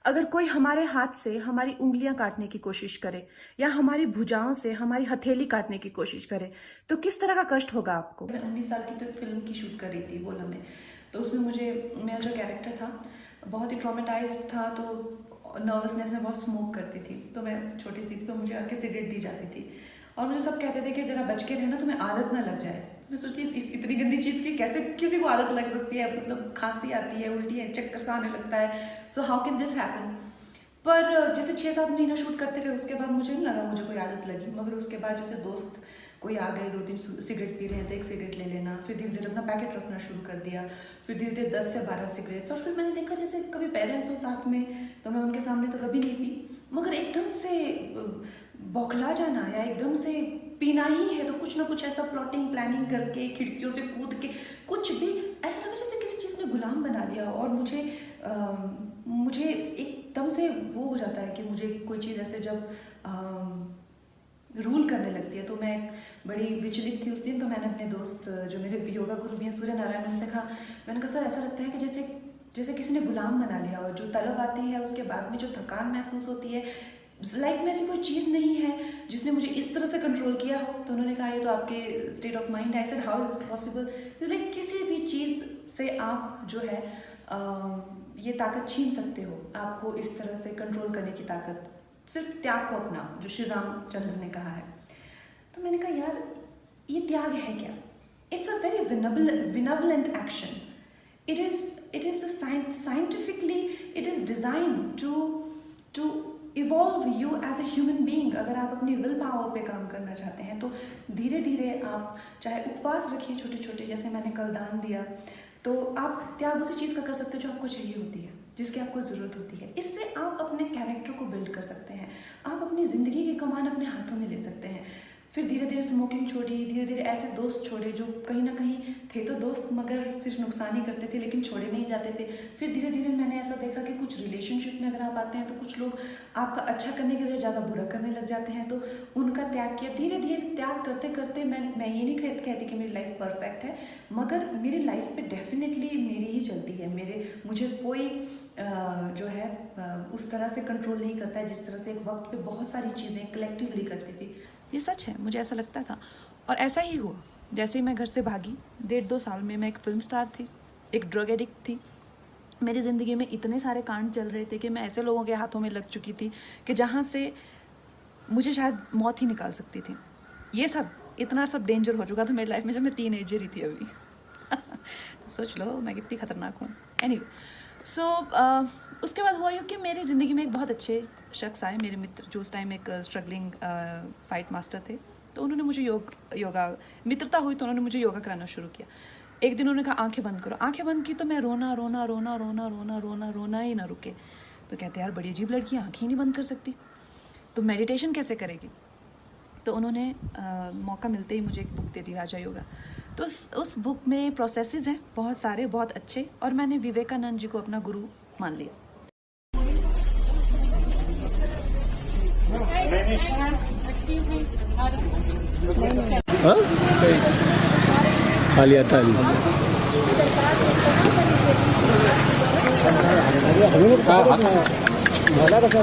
अगर कोई हमारे हाथ से हमारी उंगलियां काटने की कोशिश करे या हमारी भुजाओं से हमारी हथेली काटने की कोशिश करे तो किस तरह का कष्ट होगा आपको। मैं 19 साल की तो एक फिल्म की शूट कर रही थी वो लम्हे, तो उसमें मेरा जो कैरेक्टर था बहुत ही ट्रॉमेटाइज्ड था, तो नर्वसनेस में बहुत स्मोक करती थी। तो मैं छोटी सी थी तो मुझे आके सिगरेट दी जाती थी और मुझे सब कहते थे कि जरा बच के रहना, तुम्हें आदत ना लग जाए। मैं सोचती इस इतनी गंदी चीज़ की कैसे किसी को आदत लग सकती है, मतलब खांसी आती है, उल्टी है, चक्कर सा आने लगता है, so how can this happen. पर जैसे 6-7 महीना शूट करते रहे उसके बाद मुझे नहीं लगा मुझे कोई आदत लगी, मगर उसके बाद जैसे दोस्त कोई आ गए, 2-3 सिगरेट पी रहे हैं तो एक सिगरेट ले लेना, फिर धीरे धीरे अपना पैकेट रखना शुरू कर दिया, फिर धीरे धीरे 10 से 12 सिगरेट्स। और फिर मैंने देखा जैसे कभी पेरेंट्स हो साथ में तो मैं उनके सामने तो कभी नहीं पी, मगर एकदम से बौखला जाना या एकदम से पीना ही है तो कुछ ना कुछ ऐसा प्लॉटिंग प्लानिंग करके खिड़कियों से कूद के कुछ भी ऐसा लगा जैसे किसी चीज़ ने गुलाम बना लिया। और मुझे एकदम से वो हो जाता है कि मुझे कोई चीज़ ऐसे जब रूल करने लगती है तो मैं बड़ी विचलित थी उस दिन। तो मैंने अपने दोस्त जो मेरे योगा गुरु भी हैं सूर्य नारायण, उनसे कहा, मैंने कहा सर ऐसा लगता है कि जैसे किसी ने गुलाम बना लिया और जो तलब आती है उसके बाद में जो थकान महसूस होती है, लाइफ में ऐसी कोई चीज़ नहीं है जिसने मुझे इस तरह से कंट्रोल किया हो। तो उन्होंने कहा ये तो आपके स्टेट ऑफ माइंड है। I said how is it possible. इसलिए किसी भी चीज़ से आप जो है ये ताकत छीन सकते हो, आपको इस तरह से कंट्रोल करने की ताकत सिर्फ त्याग को अपना, जो श्री रामचंद्र ने कहा है। तो मैंने कहा यार ये त्याग है क्या? It's a very benevolent action. It is scientifically it is design to evolve you as a human being. अगर आप अपनी विल पावर पे काम करना चाहते हैं तो धीरे धीरे आप चाहे उपवास रखिए छोटे छोटे, जैसे मैंने कल दान दिया, तो आप त्याग उसी चीज़ का कर सकते हो जो आपको चाहिए होती है, जिसकी आपको ज़रूरत होती है। इससे आप अपने कैरेक्टर को बिल्ड कर सकते हैं, आप अपनी ज़िंदगी की कमान अपने हाथों में ले सकते हैं। फिर धीरे धीरे स्मोकिंग छोड़ी, धीरे धीरे ऐसे दोस्त छोड़े जो कहीं ना कहीं थे तो दोस्त मगर सिर्फ नुकसान ही करते थे लेकिन छोड़े नहीं जाते थे। फिर धीरे धीरे मैंने ऐसा देखा कि कुछ रिलेशनशिप में अगर आप आते हैं तो कुछ लोग आपका अच्छा करने की वजह ज़्यादा बुरा करने लग जाते हैं, तो उनका त्याग किया। धीरे धीरे त्याग करते करते मैं ये नहीं कहती कि मेरी लाइफ परफेक्ट है, मगर मेरी लाइफ पे डेफिनेटली मेरी ही चलती है। मुझे कोई जो है उस तरह से कंट्रोल नहीं करता है जिस तरह से एक वक्त पे बहुत सारी चीज़ें कलेक्टिवली करती थी। ये सच है, मुझे ऐसा लगता था और ऐसा ही हुआ। जैसे ही मैं घर से भागी, 1.5-2 साल में मैं एक फिल्म स्टार थी, एक ड्रग एडिक्ट थी। मेरी ज़िंदगी में इतने सारे कांड चल रहे थे कि मैं ऐसे लोगों के हाथों में लग चुकी थी कि जहाँ से मुझे शायद मौत ही निकाल सकती थी। ये सब इतना सब डेंजर हो चुका था मेरी लाइफ में जब मैं टीनेजर ही थी अभी। सोच लो मैं कितनी खतरनाक हूँ। एनीवे, सो उसके बाद हुआ यूँ कि मेरी ज़िंदगी में एक बहुत अच्छे शख्स आए, मेरे मित्र, जो उस टाइम एक स्ट्रगलिंग फाइट मास्टर थे। तो उन्होंने मुझे योगा मित्रता हुई तो उन्होंने मुझे योगा कराना शुरू किया। एक दिन उन्होंने कहा आंखें बंद करो। आंखें बंद की तो मैं रोना ही ना रुके। तो कहते यार बड़ी अजीब लड़की, आंखें ही नहीं बंद कर सकती, तो मेडिटेशन कैसे करेगी? तो उन्होंने मौका मिलते ही मुझे एक बुक दे दी, राजा योगा। तो उस बुक में प्रोसेसेस हैं बहुत सारे, बहुत अच्छे, और मैंने विवेकानंद जी को अपना गुरु मान लिया। तालिया ताली मला कसा